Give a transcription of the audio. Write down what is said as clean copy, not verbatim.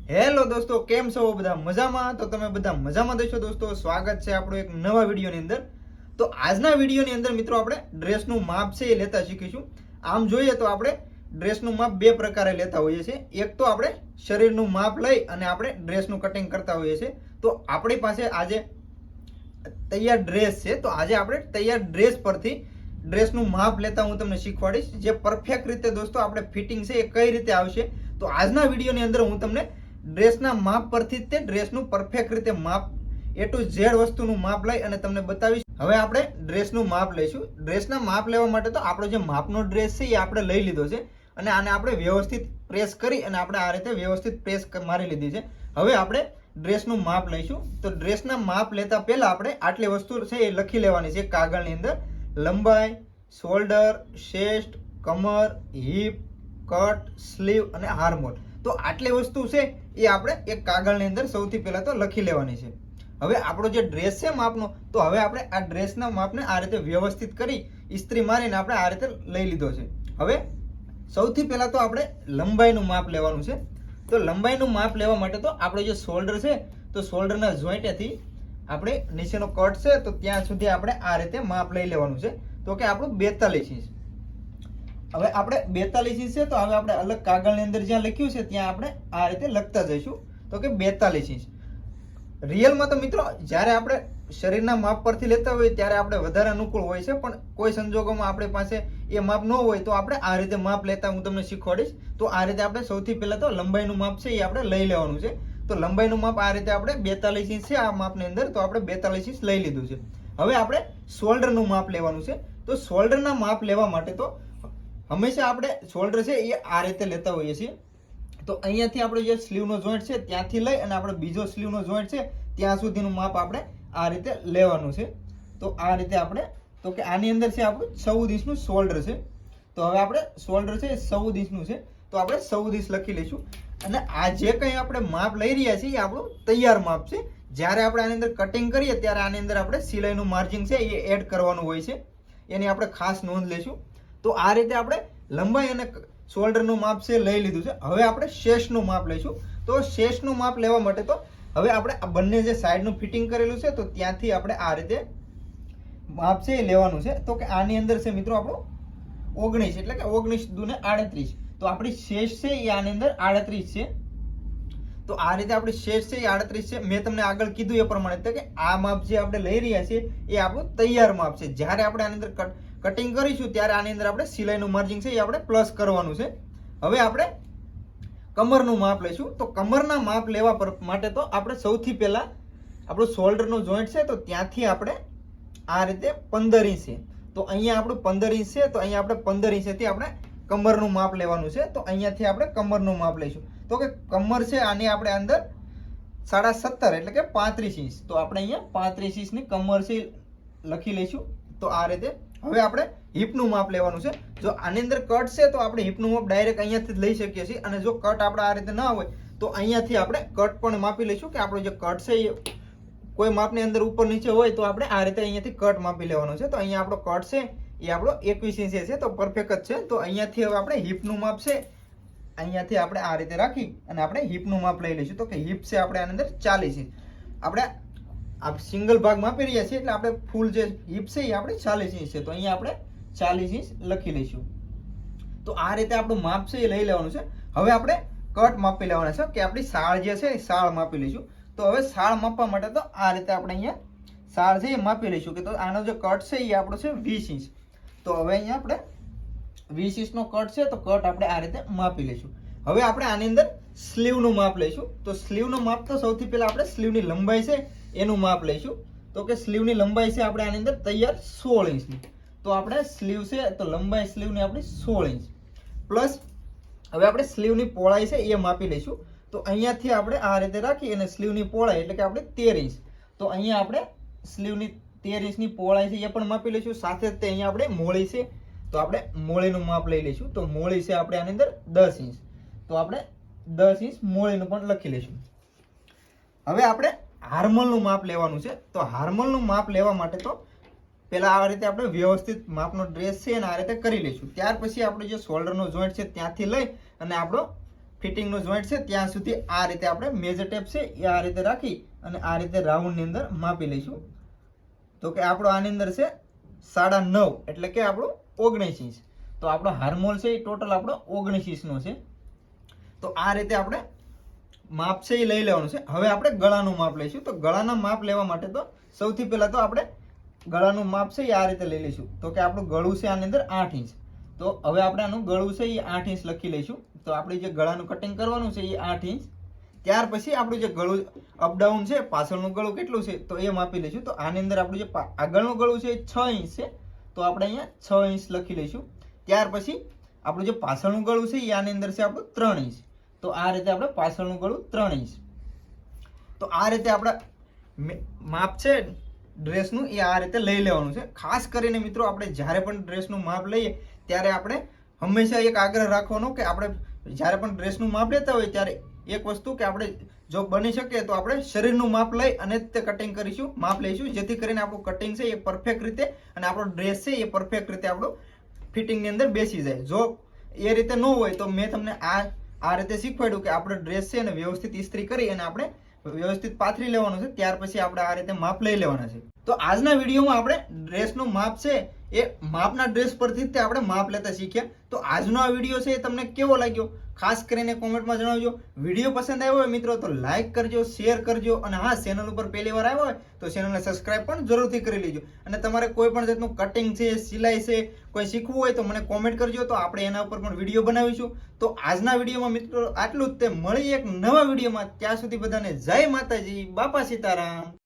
Hello દોસ્તો, કેમ છો બધા? મજામાં? તો તમે બધા મજામાં દેશો દોસ્તો. સ્વાગત છે આપણો એક નવા વિડીયોની અંદર. તો આજના વિડીયોની અંદર મિત્રો આપણે ડ્રેસનું માપ છે એ લેતા શીખીશું. આમ જોઈએ તો આપણે ડ્રેસનું માપ બે પ્રકારે લેતા હોઈએ છીએ. એક તો આપણે શરીરનું માપ લઈ અને આપણે ડ્રેસનું કટિંગ કરતા હોઈએ છીએ. તો આપણી પાસે આજે તૈયાર ડ્રેસ છે, તો આજે આપણે તૈયાર ડ્રેસ પરથી ડ્રેસનું માપ લેતા હું તમને શીખવાડીશ. જે પરફેક્ટ રીતે દોસ્તો આપણે ફિટિંગ છે એ કઈ રીતે આવશે. તો આજના વિડીયોની અંદર હું તમને ડ્રેસના માપ પરથી તે ડ્રેસનું પરફેક્ટ રીતે માપ એ ટુ ઝેડ વસ્તુનું માપ લઈ અને તમને બતાવીશ. હવે આપણે ડ્રેસનું માપ લઈશું. ડ્રેસના માપ લેવા માટે તો આપણો જે માપનો ડ્રેસ છે એ આપણે લઈ લીધો છે અને આને આપણે વ્યવસ્થિત પ્રેસ કરી અને આપણે આ રીતે વ્યવસ્થિત પ્રેસ મારી લીધી છે. હવે આપણે ડ્રેસનું માપ લઈશું. તો ડ્રેસના માપ લેતા પહેલા આપણે આટલી વસ્તુ છે એ લખી લેવાની છે કાગળની અંદર. લંબાઈ, શોલ્ડર, ચેસ્ટ, કમર, હિપ, કટ, સ્લીવ અને આર્મહોલ. તો આટલી વસ્તુ છે એ આપણે એક કાગળની અંદર સૌથી પહેલા તો લખી લેવાની છે. હવે આપણો જે ડ્રેસ છે માપનો, તો હવે આપણે આ ડ્રેસના માપને આ રીતે વ્યવસ્થિત કરી ઇસ્ત્રી મારીને આપણે આ રીતે લઈ લીધો છે. હવે સૌથી પહેલા તો આપણે લંબાઈનું માપ લેવાનું છે. તો લંબાઈનું માપ લેવા માટે તો આપણો જે શોલ્ડર છે, તો શોલ્ડરના જોઈન્ટેથી આપણે નીચેનો કટ છે તો ત્યાં સુધી આપણે આ રીતે માપ લઈ લેવાનું છે. તો કે આપણું 42 ઇંચ. હવે આપણે 42 ઇંચ છે, તો હવે આપણે અલગ કાગળની અંદર જ્યાં લખ્યું છે ત્યાં આપણે આ રીતે લખતા જઈશું. તો કે 42 ઇંચ. રિયલમાં તો મિત્રો જ્યારે આપણે શરીરના માપ પરથી લેતા હોય ત્યારે આપણે વધારે અનુકૂળ હોય છે, પણ કોઈ સંજોગોમાં આપણી પાસે એ માપ ન હોય તો આપણે આ રીતે માપ લેતા હું તમને શીખવાડીશ. તો આ રીતે આપણે સૌથી પહેલા તો લંબાઈનું માપ છે એ આપણે લઈ લેવાનું છે. તો લંબાઈનું માપ આ રીતે આપણે 42 ઇંચ છે આ માપની અંદર, તો આપણે 42 ઇંચ લઈ લીધું છે. હવે આપણે શોલ્ડરનું માપ લેવાનું છે. તો શોલ્ડરના માપ લેવા માટે તો હંમેશા આપણે શોલ્ડર છે એ આ રીતે લેતા હોઈએ છીએ. તો અહીંયાથી આપણે જે સ્લીવનો જોઈન્ટ છે ત્યાંથી લઈ અને આપણે બીજો સ્લીવનો જોઈન્ટ છે ત્યાં સુધીનું માપ આપણે આ રીતે લેવાનું છે. તો આ રીતે આપણે, તો કે આની અંદર છે આપણું 14 ઇંચનું શોલ્ડર છે. તો હવે આપણે શોલ્ડર છે એ 14 ઇંચનું છે, તો આપણે 14 ઇંચ લખી લઈશું. અને આ જે કંઈ આપણે માપ લઈ રહ્યા છીએ એ આપણું તૈયાર માપ છે. જ્યારે આપણે આની અંદર કટિંગ કરીએ ત્યારે આની અંદર આપણે સિલાઈનું માર્જિન છે એ એડ કરવાનું હોય છે, એની આપણે ખાસ નોંધ લઈશું. તો આ રીતે આપણે લંબાઈ અને શોલ્ડરનું માપ છે લઈ લીધું છે. હવે આપણે ચેસ્ટનું માપ લઈશું. તો ચેસ્ટનું માપ લેવા માટે તો હવે આપણે આ બંને જે સાઈડનું ફિટિંગ કરેલું છે તો ત્યાંથી આપણે આ રીતે માપ છે એ લેવાનું છે. તો કે આની અંદર છે મિત્રો આપણું 19, એટલે કે 19 દુને 38. તો આપણી ચેસ્ટ છે એ આની અંદર 38 છે. તો આ રીતે આપણી ચેસ્ટ છે એ 38 છે. મેં તમને આગળ કીધું એ પ્રમાણે કે આ માપ જે આપણે લઈ રહ્યા છીએ એ આપણું તૈયાર માપ છે. જ્યારે આપણે આની અંદર કટિંગ કરીશું ત્યારે આની અંદર આપણે સિલાઈનું માર્જિન છે એ આપણે પ્લસ કરવાનું છે. હવે આપણે કમરનું માપ લઈશું. તો કમરના માપ લેવા માટે તો આપણે સૌથી પહેલા આપણું શોલ્ડરનો જોઈન્ટ છે તો ત્યાંથી આપણે આ રીતે 15 ઇંચ છે. તો અહીંયા આપણું 15 ઇંચ છે, તો અહીંયા આપણે 15 ઇંચથી આપણે કમરનું માપ લેવાનું છે. તો અહીંયાથી આપણે કમરનું માપ લઈશું. તો કે કમર છે આની આપણે અંદર 17.5 એટલે કે 35 ઇંચ. તો આપણે અહીંયા 35 ઇંચની કમર છે લખી લઈશું. તો આ રીતે હવે આપણે હિપનું માપ લેવાનું છે. જો આની અંદર કટ છે તો આપણે હિપનું માપ ડાયરેક્ટ અહીંયાથી જ લઈ શકીએ છીએ, અને જો કટ આપણે આ રીતે ના હોય તો અહીંયાથી આપણે કટ પણ માપી લઈશું. કે આપણો જે કટ છે એ કોઈ માપની અંદર ઉપર નીચે હોય તો આપણે આ રીતે અહીંયાથી કટ માપી લેવાનો છે. તો અહીંયા આપણો કટ છે એ આપણો 21 ઇંચ છે, તો પરફેક્ટ જ છે. તો અહીંયાથી હવે આપણે હિપનું માપ છે અહીંયાથી આપણે આ રીતે રાખી અને આપણે હિપનું માપ લઈ લઈશું. તો કે હિપ છે આપણે આની અંદર 40 ઇંચ. આપણે આ સિંગલ ભાગ માપી રહ્યા છીએ એટલે આપણે ફૂલ જે હિપ છે એ આપણે 40 ઇંચ છે. તો અહીંયા આપણે 40 ઇંચ લખી લઈશું. તો આ રીતે આપણું માપ છે એ લઈ લેવાનું છે. હવે આપણે કટ માપી લેવાના છે કે આપણી સાળ જે છે એ સાળ માપી લઈશું. તો હવે સાળ માપવા માટે તો આ રીતે આપણે અહીંયા સાળ છે એ માપી લઈશું. કે તો આનો જે કટ છે એ આપણો છે 20 ઇંચ. તો હવે અહીંયા આપણે 20 ઇંચનો કટ છે તો કટ આપણે આ રીતે માપી લઈશું. હવે આપણે આની અંદર સ્લીવનું માપ લઈશું. તો સ્લીવનું માપ તો સૌથી પહેલા આપણે સ્લીવની લંબાઈ છે એનું માપ લઈશું. તો કે સ્લીવની લંબાઈ છે આપણે આની અંદર તૈયાર 16 ઇંચની. તો આપણે સ્લીવ છે તો લંબાઈ સ્લીવની આપણી 16 ઇંચ પ્લસ હવે આપણે સ્લીવની પહોળાઈ છે એ માપી લઈશું. તો અહીંયાથી આપણે આ રીતે રાખી અને સ્લીવની પહોળાઈ એટલે કે આપણે 13 ઇંચ. તો અહીંયા આપણે સ્લીવની 13 ઇંચની પહોળાઈ છે એ પણ માપી લઈશું. સાથે જ તે અહીંયા આપણે મોળી છે તો આપણે મોળીનું માપ લઈ લઈશું. તો મોળી છે આપણે આની અંદર 10 ઇંચ. તો આપણે 10 ઇંચ મોળીનું પણ લખી લઈશું. હવે આપણે હાર્મલનું માપ લેવાનું છે. તો હાર્મલનું માપ લેવા માટે તો પહેલા આ રીતે આપણે વ્યવસ્થિત માપનો ડ્રેસ છે અને આ રીતે કરી લઈશું. ત્યાર પછી આપણે જે શોલ્ડરનો જોઈન્ટ છે ત્યાંથી લઈ અને આપણો ફિટિંગનો જોઈન્ટ છે ત્યાં સુધી આ રીતે આપણે મેજર ટેપ છે એ આ રીતે રાખી અને આ રીતે રાઉન્ડની અંદર માપી લઈશું. તો કે આપણો આની અંદર છે 9.5 એટલે કે આપણો 19 ઇંચ. તો આપણો હાર્મોલ છે એ ટોટલ આપણો 19 ઇંચનો છે. તો આ રીતે આપણે માપ છે એ લઈ લેવાનું છે. હવે આપણે ગળાનું માપ લઈશું. તો ગળાના માપ લેવા માટે તો સૌથી પહેલા તો આપણે ગળાનું માપ છે એ આ રીતે લઈ લઈશું. તો કે આપણું ગળું છે આની અંદર 8 ઇંચ. તો હવે આપણે આનું ગળું છે એ 8 ઇંચ લખી લઈશું. તો આપણે જે ગળાનું કટિંગ કરવાનું છે એ 8 ઇંચ. ત્યાર પછી આપણું જે ગળું અપડાઉન છે પાછળનું ગળું કેટલું છે તો એ માપી લઈશું. તો આની અંદર આપણું જે આગળનું ગળું છે એ 6 ઇંચ છે. તો આપણે અહીંયા 6 ઇંચ લખી લઈશું. ત્યાર પછી આપણું જે પાછળનું ગળું છે એ આની અંદર છે આપણું 3 ઇંચ. તો આ રીતે આપણે પાછળનું ગળું 3 ઇંચ. તો આ રીતે આપણા માપ છે ડ્રેસનું એ આ રીતે લઈ લેવાનું છે. ખાસ કરીને મિત્રો આપણે જ્યારે પણ ડ્રેસનું માપ લઈએ ત્યારે આપણે હંમેશા એક આગ્રહ રાખવાનો કે આપણે જ્યારે પણ ડ્રેસનું માપ લેતા હોય ત્યારે એક વસ્તુ કે આપણે જો બની શકે તો આપણે શરીરનું માપ લઈ અને તે કટિંગ કરીશું, માપ લઈશું, જેથી કરીને આપણું કટિંગ છે એ પરફેક્ટ રીતે અને આપણો ડ્રેસ છે એ પરફેક્ટ રીતે આપણું ફિટિંગની અંદર બેસી જાય. જો એ રીતે ન હોય તો મેં તમને આ રીતે શીખવાડ્યું કે આપણે ડ્રેસ છે અને વ્યવસ્થિત ઇસ્ત્રી કરી અને આપણે વ્યવસ્થિત પાથરી લેવાનું છે. ત્યાર પછી આપણે આ રીતે માપ લઈ લેવાના છે. તો આજના વિડીયોમાં આપણે ડ્રેસનું માપ છે એ માપના ડ્રેસ પરથી જ આપણે માપ લેતા શીખ્યા. તો આજનો આ વિડીયો છે એ તમને કેવો લાગ્યો ખાસ કરીને કોમેન્ટમાં જણાવજો. વિડીયો પસંદ આવ્યો હોય મિત્રો તો લાઈક કરજો, શેર કરજો અને હા, ચેનલ ઉપર પહેલી વાર આવ્યો હોય તો ચેનલને સબસ્ક્રાઇબ પણ જરૂરથી કરી લેજો. અને તમારે કોઈ પણ જાતનું કટિંગ છે, સિલાઈ છે, કોઈ શીખવું હોય તો મને કોમેન્ટ કરજો, તો આપણે એના ઉપર પણ વિડીયો બનાવીશું. તો આજના વિડીયોમાં મિત્રો આટલું જ. તે મળી એક નવા વિડીયોમાં. ત્યાં સુધી બધાને જય માતાજી, બાપા સીતારામ.